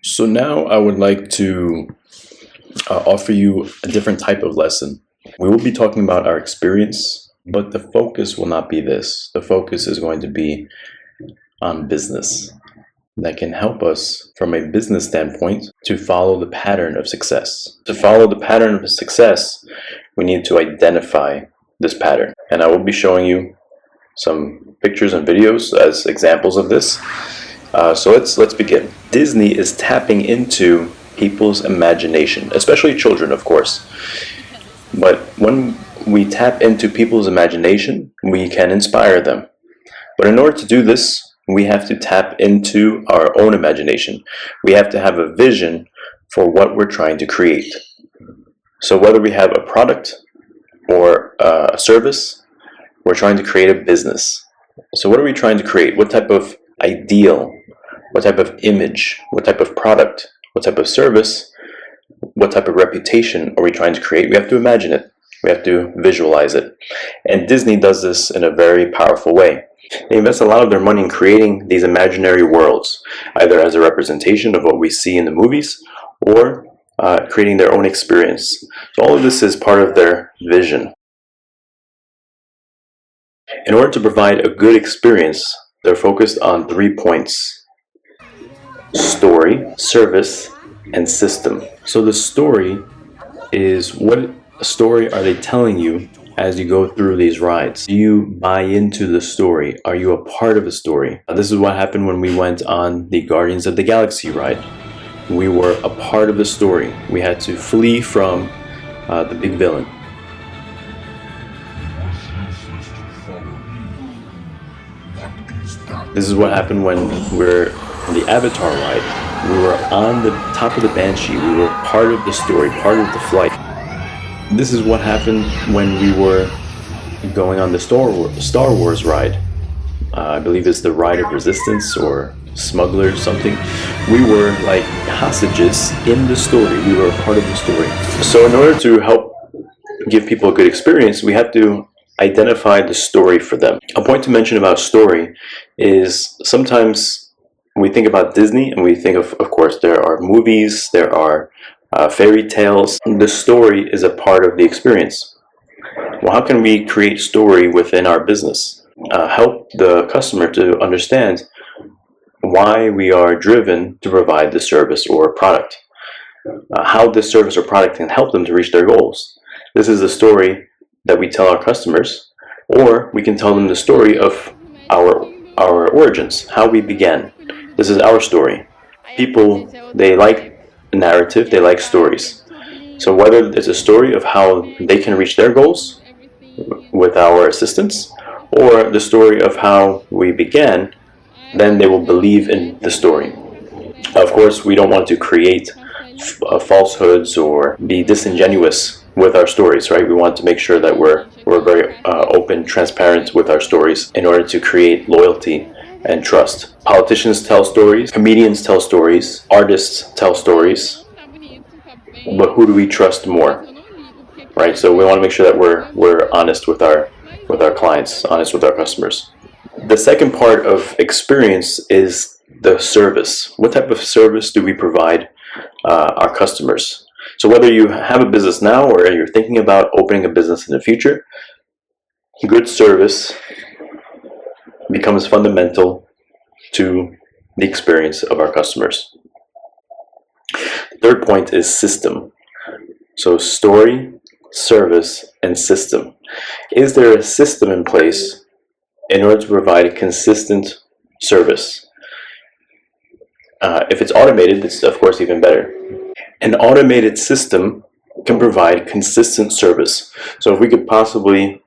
So now I would like to offer you a different type of lesson. We will be talking about our experience, but the focus will not be this. The focus is going to be on business that can help us from a business standpoint to follow the pattern of success. To follow the pattern of success, we need to identify this pattern. And I will be showing you some pictures and videos as examples of this. So let's begin. Disney is tapping into people's imagination, especially children, of course. But when we tap into people's imagination, we can inspire them. But in order to do this, we have to tap into our own imagination. We have to have a vision for what we're trying to create. So whether we have a product or a service, we're trying to create a business. So what are we trying to create? What type of ideal? What type of image? What type of product? What type of service? What type of reputation are we trying to create? We have to imagine it. We have to visualize it. And Disney does this in a very powerful way. They invest a lot of their money in creating these imaginary worlds, either as a representation of what we see in the movies or creating their own experience. So all of this is part of their vision. In order to provide a good experience, they're focused on 3 points: story, service, and system. So the story is, what story are they telling you as you go through these rides? Do you buy into the story? Are you a part of the story? This is what happened when we went on the Guardians of the Galaxy ride. We were a part of the story. We had to flee from the big villain. This is what happened when we're on the Avatar ride. We were on the top of the Banshee. We were part of the story, part of the flight. This is what happened when we were going on the Star Wars ride. I believe it's the Ride of Resistance or Smugglers, something. We were like hostages in the story. We were a part of the story. So in order to help give people a good experience, we have to identify the story for them. A point to mention about story is sometimes we think about Disney and we think of course, there are movies, there are fairy tales. The story is a part of the experience. Well, how can we create story within our business? Help the customer to understand why we are driven to provide the service or product. How this service or product can help them to reach their goals. This is the story that we tell our customers, or we can tell them the story of our origins, how we began. This is our story. People, they like narrative, they like stories. So whether it's a story of how they can reach their goals with our assistance, or the story of how we began, then they will believe in the story. Of course, we don't want to create falsehoods or be disingenuous with our stories, right? We want to make sure that we're very open, transparent with our stories in order to create loyalty and trust. Politicians tell stories, comedians tell stories, artists tell stories, but who do we trust more, right? So we want to make sure that we're honest with our clients, honest with our customers. The second part of experience is the service. What type of service do we provide our customers? So whether you have a business now or you're thinking about opening a business in the future, good service becomes fundamental to the experience of our customers. The third point is system. So story, service, and system. Is there a system in place in order to provide a consistent service? If it's automated, it's of course even better. An automated system can provide consistent service. So if we could possibly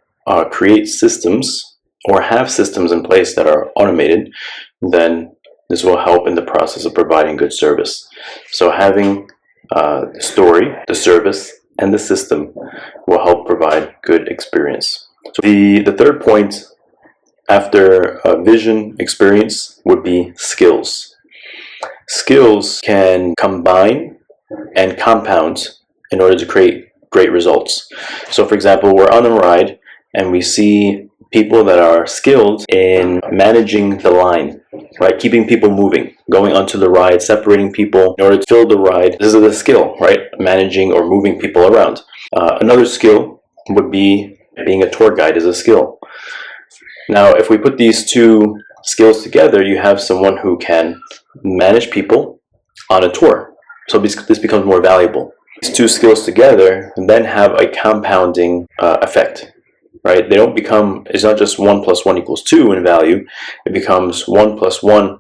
create systems or have systems in place that are automated, then this will help in the process of providing good service. So having the story, the service, and the system will help provide good experience. So the third point after vision experience would be skills. Skills can combine and compound in order to create great results. So for example, we're on a ride and we see people that are skilled in managing the line, right? Keeping people moving. going onto the ride, separating people in order to fill the ride. This is a skill, right? Managing or moving people around. Another skill would be being a tour guide is a skill. Now, if we put these two skills together, you have someone who can manage people on a tour. So this becomes more valuable. These two skills together then have a compounding effect, right? They don't become, it's not just 1 + 1 = 2 in value. It becomes 1 + 1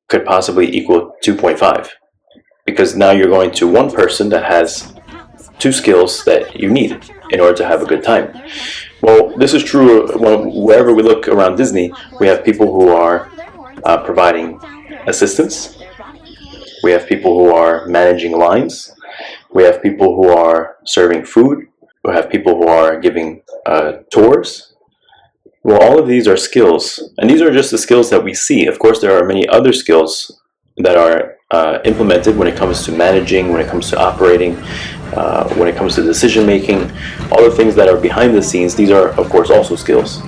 could possibly equal 2.5, because now you're going to one person that has two skills that you need in order to have a good time. Well, this is true wherever we look around Disney. We have people who are providing assistance. We have people who are managing lines. We have people who are serving food. We have people who are giving tours. Well, all of these are skills, and these are just the skills that we see. Of course, there are many other skills that are implemented when it comes to managing, when it comes to operating, when it comes to decision making, all the things that are behind the scenes. These are, of course, also skills.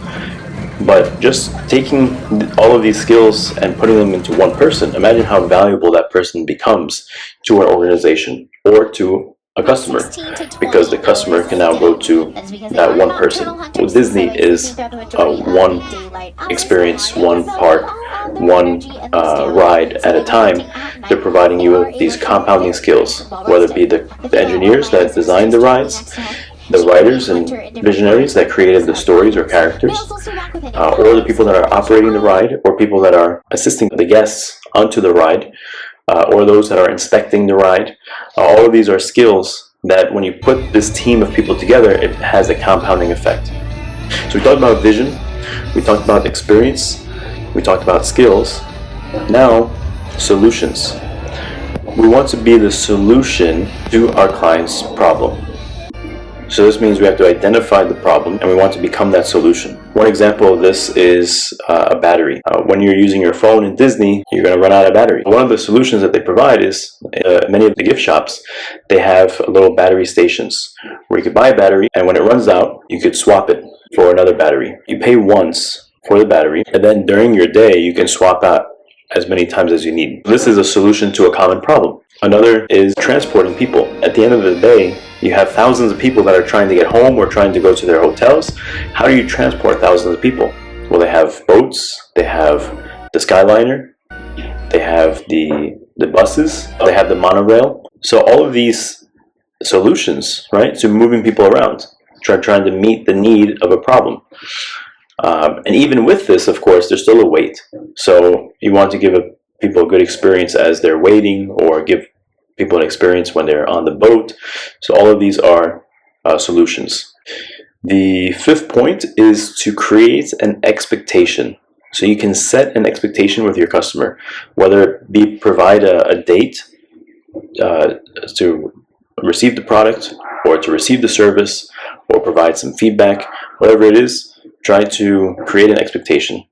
But just taking all of these skills and putting them into one person, imagine how valuable that person becomes to an organization or to a customer, because the customer can now go to that one person. Well, Disney is one experience, one park, one ride at a time. They're providing you with these compounding skills, whether it be the engineers that designed the rides, the writers and visionaries that created the stories or characters, or the people that are operating the ride, or people that are assisting the guests onto the ride, or those that are inspecting the ride. All of these are skills that when you put this team of people together, it has a compounding effect. So we talked about vision, we talked about experience, we talked about skills. Now, solutions. We want to be the solution to our client's problem. So this means we have to identify the problem and we want to become that solution. One example of this is a battery. When you're using your phone in Disney, you're going to run out of battery. One of the solutions that they provide is many of the gift shops, they have little battery stations where you could buy a battery, and when it runs out, you could swap it for another battery. You pay once for the battery, and then during your day, you can swap out as many times as you need. This is a solution to a common problem. Another is transporting people. At the end of the day, you have thousands of people that are trying to get home or trying to go to their hotels. How do you transport thousands of people? Well, they have boats, they have the Skyliner, they have the buses, they have the monorail. So all of these solutions, right, to moving people around, trying to meet the need of a problem. And even with this, of course, there's still a wait. So you want to give people a good experience as they're waiting, or give people an experience when they're on the boat. So all of these are solutions. The fifth point is to create an expectation. So you can set an expectation with your customer, whether it be provide a date to receive the product, or to receive the service, or provide some feedback, whatever it is. Try to create an expectation.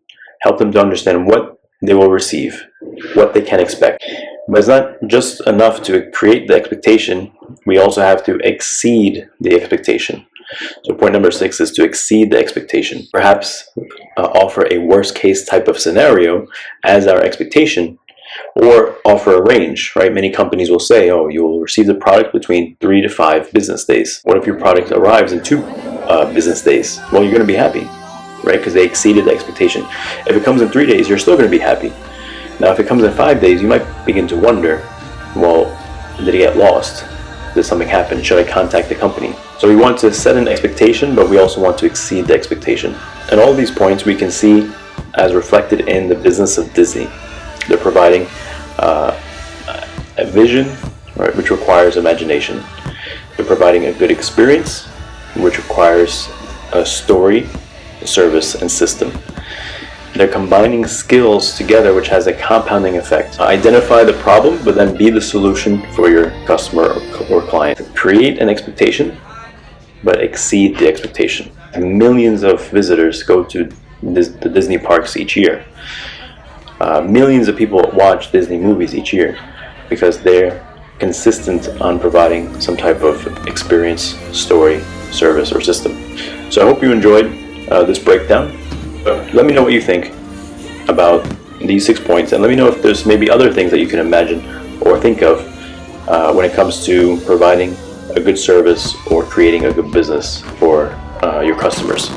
Help them to understand what they will receive, what they can expect. But it's not just enough to create the expectation, we also have to exceed the expectation. So point number 6 is to exceed the expectation. Perhaps offer a worst case type of scenario as our expectation, or offer a range, right? Many companies will say, oh, you will receive the product between 3 to 5 business days. What if your product arrives in 2 business days? Well, you're going to be happy, right? Because they exceeded the expectation. If it comes in 3 days, you're still going to be happy. Now, if it comes in 5 days, you might begin to wonder, well, did it get lost? Did something happen? Should I contact the company? So we want to set an expectation, but we also want to exceed the expectation. And all of these points we can see as reflected in the business of Disney. They're providing a vision, right, which requires imagination. They're providing a good experience, which requires a story, a service, and system. They're combining skills together, which has a compounding effect. Identify the problem, but then be the solution for your customer or client. Create an expectation, but exceed the expectation. Millions of visitors go to the Disney parks each year. Millions of people watch Disney movies each year because they're consistent on providing some type of experience, story, service, or system. So I hope you enjoyed this breakdown. Let me know what you think about these 6 points, and let me know if there's maybe other things that you can imagine or think of when it comes to providing a good service or creating a good business for your customers.